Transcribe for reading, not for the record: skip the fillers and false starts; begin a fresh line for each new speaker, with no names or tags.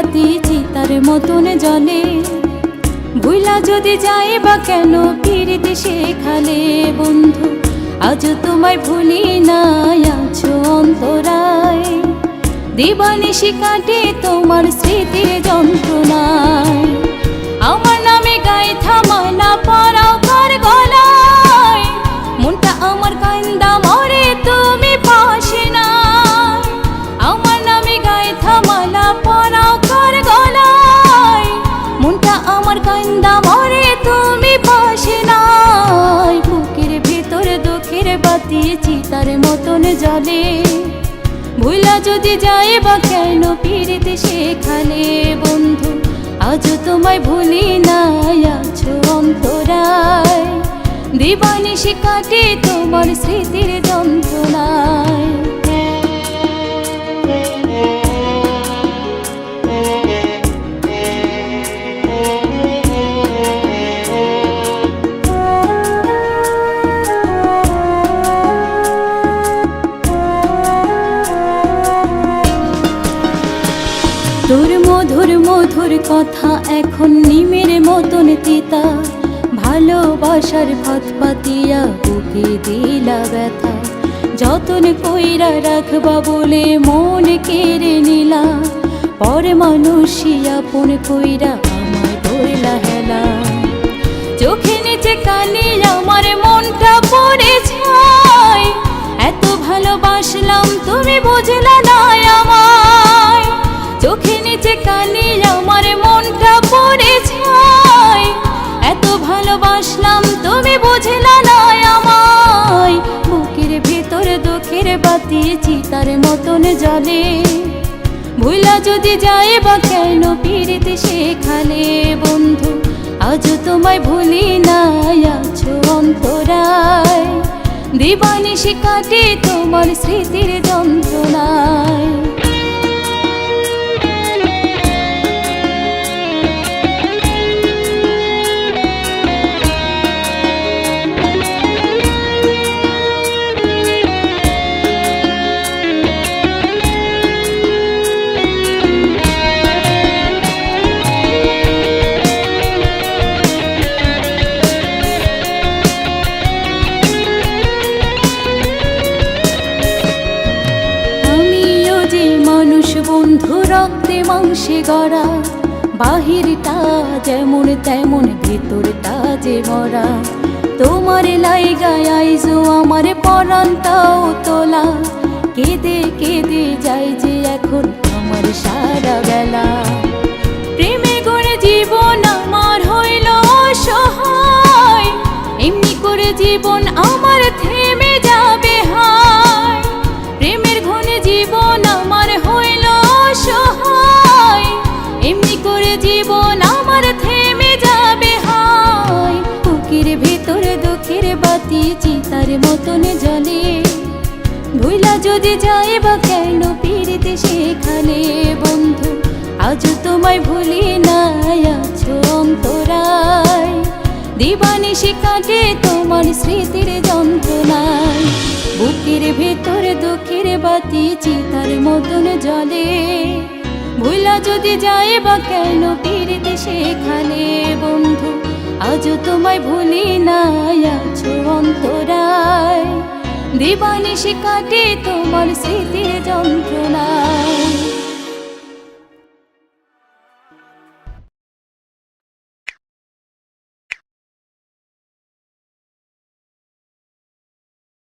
বাতি চিতার মতন জ্বলে। ভুলা যদি যায় বা কেন পিরিতি শেখালে বন্ধু, আজ তোমায় ভুলি নাই, আছো অন্তরায়। দিবানিশি কাটে তোমার স্মৃতির যন্ত্রণায়। আমার নামে গায়ে থামানা পরাও কার গলায়, মনটা আমার কান্দা মরে তুমি পাশে নাই। আমার নামে গায়ে থামানা পরাও কার গলায়, মনটা আমার কান্দা মরে তুমি পাশে নাই। বুকের ভেতর দুঃখের বাতি চিতার মতন জ্বলে। ভুলা যদি যায় বা কেন পিরিতি শেখালে বন্ধু, আজ তোমায় ভুলি নাই, আছো অন্তরায়। দিবানিশি কাটে তোমার স্মৃতির যন্ত্রণায়। তোর মধুর মধুর কথা এখন নিমের মতন তিতা। ভালোবাসার ভাত পাতিয়া বুকে দিলা ব্যথা। যতন কইরা রাখবা বলে মন কেড়ে নিলা, পর মানুষই আপন কইরা আমায় ধরলা হেলা। চোখে নিচে কালি আমার মনটা পড়ে ছাই, এত ভালোবাসলাম তুমি বুঝলা না আমায়। চোখে নিচে কালি আমার মনটা পড়ে ছাই, এত ভালোবাসলাম তুমি বুঝলা না আমায়। বুকের ভেতর দুঃখের বাতি চিতার মতন জ্বলে। ভুলা যদি যায় বা কেন পিরিতি শেখালে বন্ধু, আজ তোমায় ভুলি নাই, আছো অন্তরায়। দিবানিশি কাটে তোমার স্মৃতির যন্ত্রণায়। বন্ধু রক্তে মাংসে গড়া, বাহিরটা যেমন তেমন ভেতরটা যে মরা। তোমার লাইগায় আইজো আমার পরানটাও তোলা। কেঁদে কেঁদে যাই যে এখন আমার সারা বেলা। প্রেমে গড়ে জীবন আমার হইল অসহায়, এমনি করে জীবন আমার থেমে যাবে হায়। প্রেমের ঘনে জীবন আমার হইল অসহায়, এমনি করে জীবন আমার থেমে যাবে হায়। বুকের ভেতর দুঃখের বাতি চিতার মতন জ্বলে। ভুলা যদি যায় বা কেন পিরিতি শেখালে বন্ধু, আজ তোমায় ভুলি নাই, আছো অন্তরায়। দিবানিশি কাটে তোমার স্মৃতির যন্ত্রণায়। বুকের ভেতর দুঃখের বাতি চিতার মতন জ্বলে। ভুলা যদি যায় বা কেন পিরিতি শেখালে বন্ধু, আজ তোমায় ভুলি নাই, আছো অন্তরায়। দিবানিশি কাটে তোমার স্মৃতির যন্ত্রণায়।